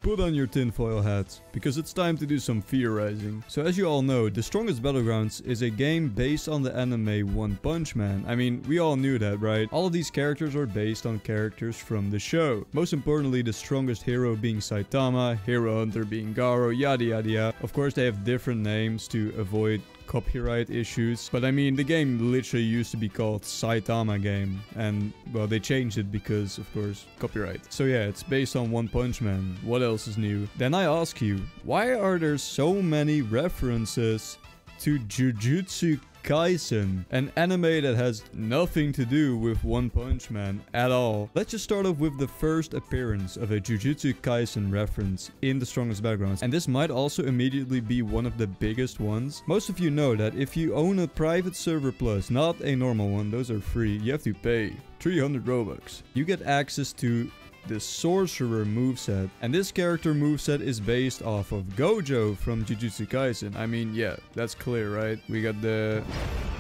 put on your tinfoil hat, because it's time to do some theorizing. So as you all know, The Strongest Battlegrounds is a game based on the anime One Punch Man. I mean, we all knew that, right? All of these characters are based on characters from the show. Most importantly, the strongest hero being Saitama, Hero Hunter being Garo, yada yada yada. Of course, they have different names to avoid copyright issues, but I mean, the game literally used to be called Saitama Game, and well, they changed it because, of course, copyright. So yeah, it's based on One Punch Man. What else is new? Then I ask you, why are there so many references to Jujutsu Kaisen, an anime that has nothing to do with One Punch Man at all? Let's just start off with the first appearance of a Jujutsu Kaisen reference in The Strongest Battlegrounds, and this might also immediately be one of the biggest ones. Most of you know that if you own a private server plus, not a normal one, those are free, you have to pay 300 Robux. You get access to the Sorcerer moveset, and this character moveset is based off of Gojo from Jujutsu Kaisen. I mean, yeah, that's clear, right? We got the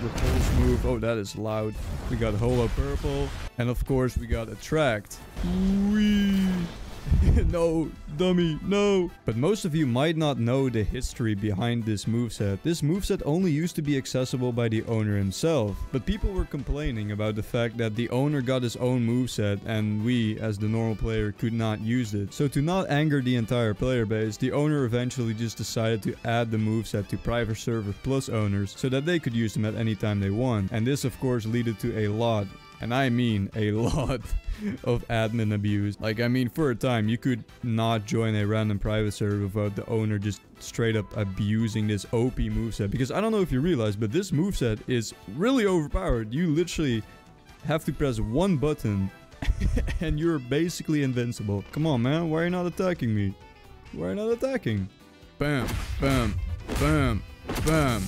repulse move. Oh, that is loud. We got Holo Purple, and of course we got Attract. Whee! No, dummy, no. But most of you might not know the history behind this moveset. This moveset only used to be accessible by the owner himself, but people were complaining about the fact that the owner got his own moveset and we, as the normal player, could not use it. So to not anger the entire player base, the owner eventually just decided to add the moveset to private server plus owners so that they could use them at any time they want. And this of course led to a lot, and I mean a lot, of admin abuse. Like, I mean, for a time, you could not join a random private server without the owner just straight up abusing this OP moveset. Because I don't know if you realize, but this moveset is really overpowered. You literally have to press one button and you're basically invincible. Come on, man. Why are you not attacking me? Why are you not attacking? Bam, bam, bam, bam.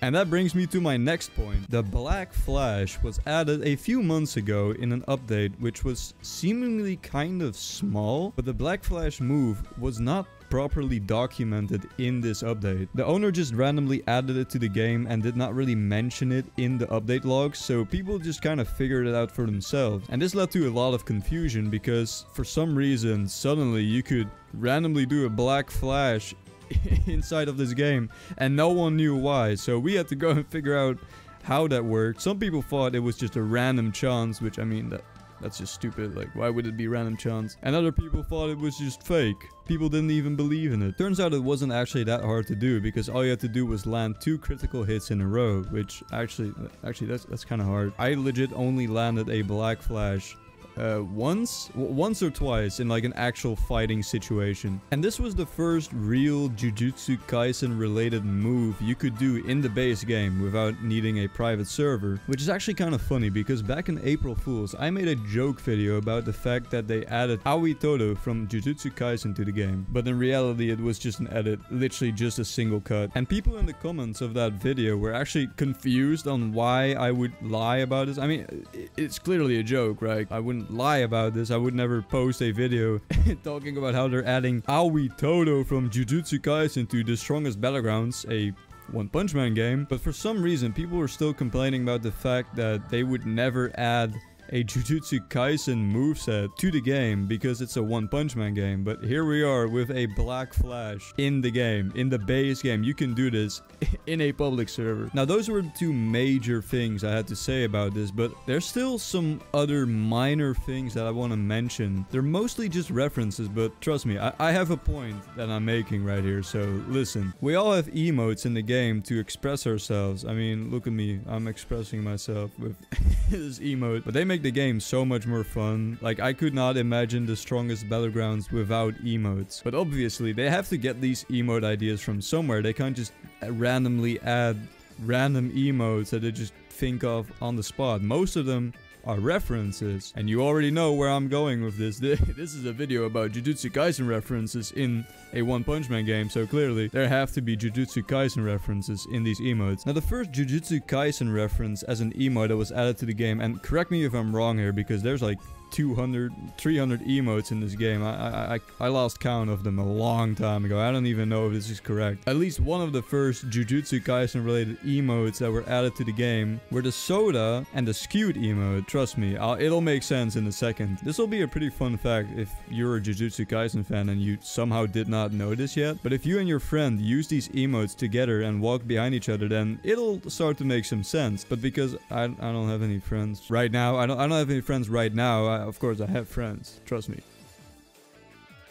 And that brings me to my next point. The Black Flash was added a few months ago in an update which was seemingly kind of small, but the Black Flash move was not properly documented in this update. The owner just randomly added it to the game and did not really mention it in the update logs, so people just kind of figured it out for themselves. And this led to a lot of confusion because for some reason suddenly you could randomly do a Black Flash inside of this game and no one knew why, so we had to go and figure out how that worked. Some people thought it was just a random chance, which I mean, that's just stupid. Like, why would it be random chance? And other people thought it was just fake. People didn't even believe in it. Turns out it wasn't actually that hard to do because all you had to do was land 2 critical hits in a row, which actually that's kind of hard. I legit only landed a Black Flash once or twice in like an actual fighting situation. And this was the first real Jujutsu Kaisen related move you could do in the base game without needing a private server, which is actually kind of funny because back in April Fools I made a joke video about the fact that they added Aoi Todo from Jujutsu Kaisen to the game, but in reality it was just an edit, literally just a single cut. And people in the comments of that video were actually confused on why I would lie about this. I mean, it's clearly a joke, right? I wouldn't lie about this. I would never post a video talking about how they're adding Aoi Todo from Jujutsu Kaisen to The Strongest Battlegrounds, a One Punch Man game. But for some reason, people were still complaining about the fact that they would never add a Jujutsu Kaisen moveset to the game because it's a One Punch Man game. But here we are with a Black Flash in the game, in the base game. You can do this in a public server. Now, those were the 2 major things I had to say about this, but there's still some other minor things that I want to mention. They're mostly just references, but trust me, I have a point that I'm making right here, so listen. We all have emotes in the game to express ourselves. I mean, look at me. I'm expressing myself with this emote, but they make the game so much more fun. Like, I could not imagine The Strongest Battlegrounds without emotes. But obviously, they have to get these emote ideas from somewhere. They can't just randomly add random emotes that they just think of on the spot. Most of them are references, and you already know where I'm going with this. This is a video about Jujutsu Kaisen references in a One Punch Man game, so clearly there have to be Jujutsu Kaisen references in these emotes. Now, the first Jujutsu Kaisen reference as an emote that was added to the game, and correct me if I'm wrong here because there's like 200, 300 emotes in this game. I lost count of them a long time ago. I don't even know if this is correct. At least one of the first Jujutsu Kaisen related emotes that were added to the game were the soda and the skewed emote. Trust me, it'll make sense in a second. This will be a pretty fun fact if you're a Jujutsu Kaisen fan and you somehow did not know this yet. But if you and your friend use these emotes together and walk behind each other, then it'll start to make some sense. But because I don't have any friends right now, I don't have any friends right now. Of course, I have friends. Trust me.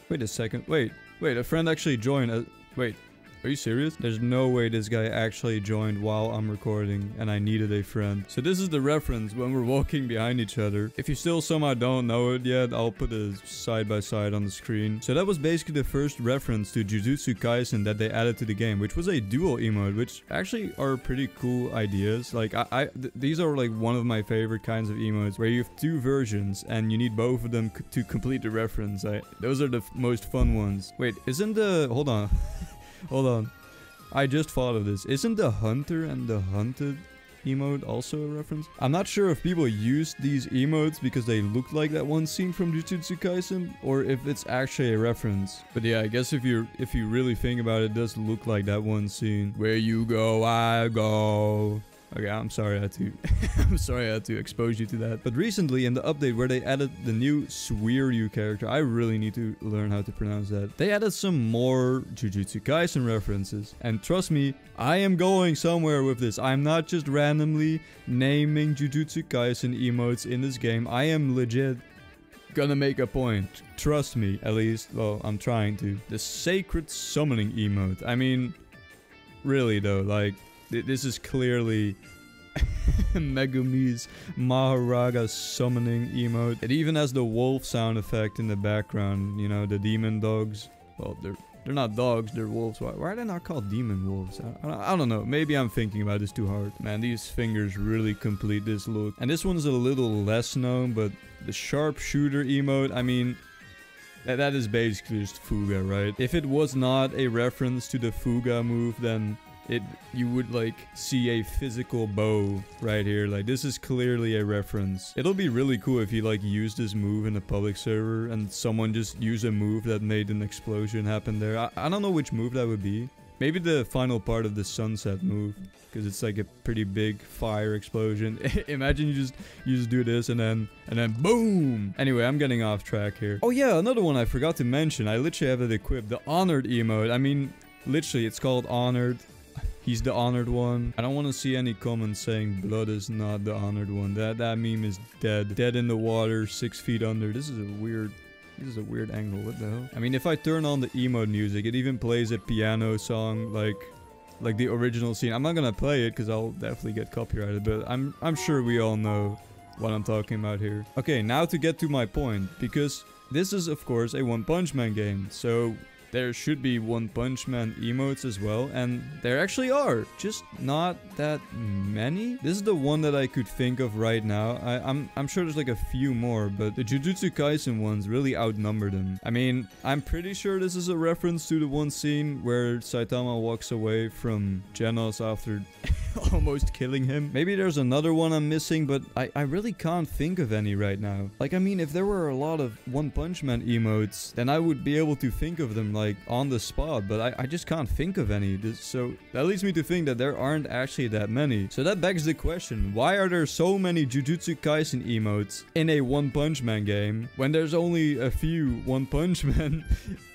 Wait a second. Wait, a friend actually joined. Wait. Are you serious? There's no way this guy actually joined while I'm recording and I needed a friend. So this is the reference when we're walking behind each other. If you still somehow don't know it yet, I'll put it side by side on the screen. So that was basically the first reference to Jujutsu Kaisen that they added to the game, which was a dual emote, which actually are pretty cool ideas. Like these are like one of my favorite kinds of emotes where you have two versions and you need both of them to complete the reference. Those are the most fun ones. Wait, isn't the... Hold on. Hold on. I just thought of this. Isn't the hunter and the hunted emote also a reference? I'm not sure if people use these emotes because they look like that one scene from Jujutsu Kaisen or if it's actually a reference. But yeah, I guess if you really think about it, it does look like that one scene. Where you go, I go. Okay, I'm sorry I had to I'm sorry I had to expose you to that. But recently in the update where they added the new Suiryu character, I really need to learn how to pronounce that. They added some more Jujutsu Kaisen references. And trust me, I am going somewhere with this. I'm not just randomly naming Jujutsu Kaisen emotes in this game. I am legit gonna make a point. Trust me, at least. Well, I'm trying to. The sacred summoning emote. I mean, really though, like... This is clearly Megumi's Maharaga summoning emote. It even has the wolf sound effect in the background. You know, the demon dogs. Well, they're not dogs, they're wolves. Why are they not called demon wolves? I don't know. Maybe I'm thinking about this too hard. Man, these fingers really complete this look. And this one's a little less known, but the sharpshooter emote, I mean... That is basically just Fuga, right? If it was not a reference to the Fuga move, then... you would like see a physical bow right here. Like this is clearly a reference. It'll be really cool if you like use this move in a public server and someone just used a move that made an explosion happen there. I don't know which move that would be. Maybe the final part of the sunset move, because it's like a pretty big fire explosion. Imagine you just do this and then boom. Anyway, I'm getting off track here. Oh yeah, another one I forgot to mention. I literally have it equipped. The honored emote. I mean, literally, it's called honored. He's the honored one. I don't want to see any comments saying blood is not the honored one. That meme is dead. Dead in the water, 6 feet under. This is a weird angle. What the hell? I mean, if I turn on the emote music, it even plays a piano song like the original scene. I'm not gonna play it because I'll definitely get copyrighted, but I'm sure we all know what I'm talking about here. Okay, now to get to my point, because this is of course a One Punch Man game, so there should be One Punch Man emotes as well, and there actually are, just not that many. This is the one that I could think of right now. I'm sure there's like a few more, but the Jujutsu Kaisen ones really outnumber them. I mean, I'm pretty sure this is a reference to the one scene where Saitama walks away from Genos after almost killing him. Maybe there's another one I'm missing, but I really can't think of any right now. Like, I mean, if there were a lot of One Punch Man emotes, then I would be able to think of them like on the spot, but I just can't think of any. So that leads me to think that there aren't actually that many. So that begs the question, why are there so many Jujutsu Kaisen emotes in a One Punch Man game when there's only a few One Punch Man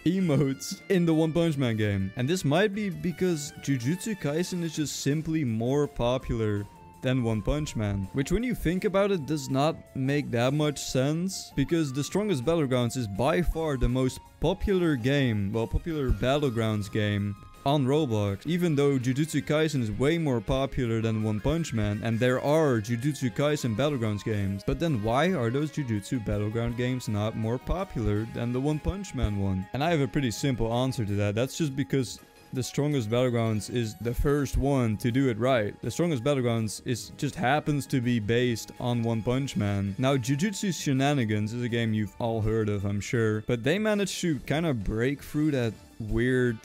emotes in the One Punch Man game? And this might be because Jujutsu Kaisen is just simply more popular than One Punch Man, which when you think about it does not make that much sense, because The Strongest Battlegrounds is by far the most popular game, well, popular Battlegrounds game on Roblox, even though Jujutsu Kaisen is way more popular than One Punch Man, and there are Jujutsu Kaisen Battlegrounds games. But then why are those Jujutsu Battleground games not more popular than the One Punch Man one? And I have a pretty simple answer to that. That's just because The Strongest Battlegrounds is the first one to do it right. The Strongest Battlegrounds just happens to be based on One Punch Man. Now, Jujutsu Shenanigans is a game you've all heard of, I'm sure, but they managed to kind of break through that weird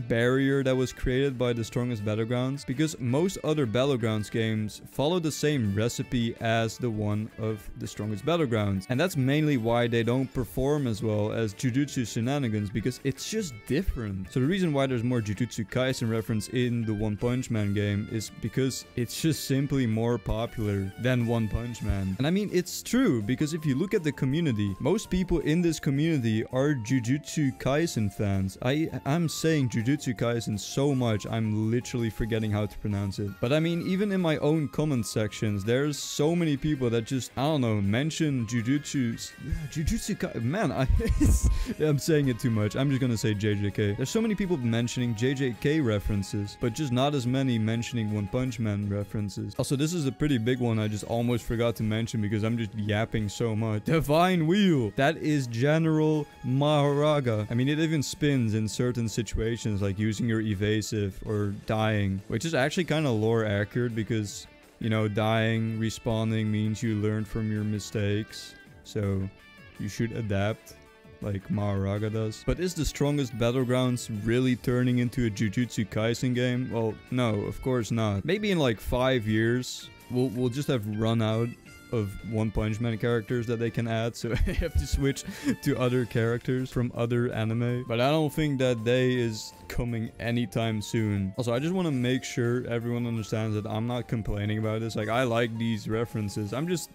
barrier that was created by The Strongest Battlegrounds, because most other Battlegrounds games follow the same recipe as the one of The Strongest Battlegrounds. And that's mainly why they don't perform as well as Jujutsu Shenanigans, because it's just different. So the reason why there's more Jujutsu Kaisen reference in the One Punch Man game is because it's just simply more popular than One Punch Man. And I mean, it's true, because if you look at the community, most people in this community are Jujutsu Kaisen fans. I'm saying Jujutsu Kaisen so much, I'm literally forgetting how to pronounce it. But I mean, even in my own comment sections, there's so many people that just, I don't know, mention Jujutsu Kaisen. Man, I'm saying it too much. I'm just gonna say JJK. There's so many people mentioning JJK references, but just not as many mentioning One Punch Man references. Also, this is a pretty big one I just almost forgot to mention because I'm just yapping so much. Divine Wheel! That is General Maharaga. I mean, it even spins in certain situations, like using your evasive or dying, which is actually kind of lore accurate because, you know, dying, respawning means you learn from your mistakes. So you should adapt like Maharaga does. But is The Strongest Battlegrounds really turning into a Jujutsu Kaisen game? Well, no, of course not. Maybe in like 5 years, we'll just have run out of One Punch Man characters that they can add, so they have to switch to other characters from other anime. But I don't think that day is coming anytime soon. Also, I just want to make sure everyone understands that I'm not complaining about this. Like, I like these references. I'm just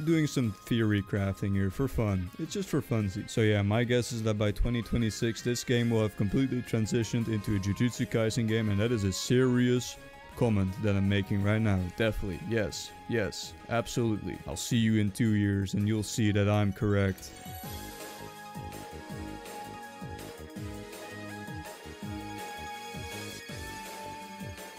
doing some theory crafting here for fun. It's just for funsies. So yeah, my guess is that by 2026, this game will have completely transitioned into a Jujutsu Kaisen game, and that is a serious comment that I'm making right now. Definitely. Yes, absolutely. I'll see you in 2 years and you'll see that I'm correct.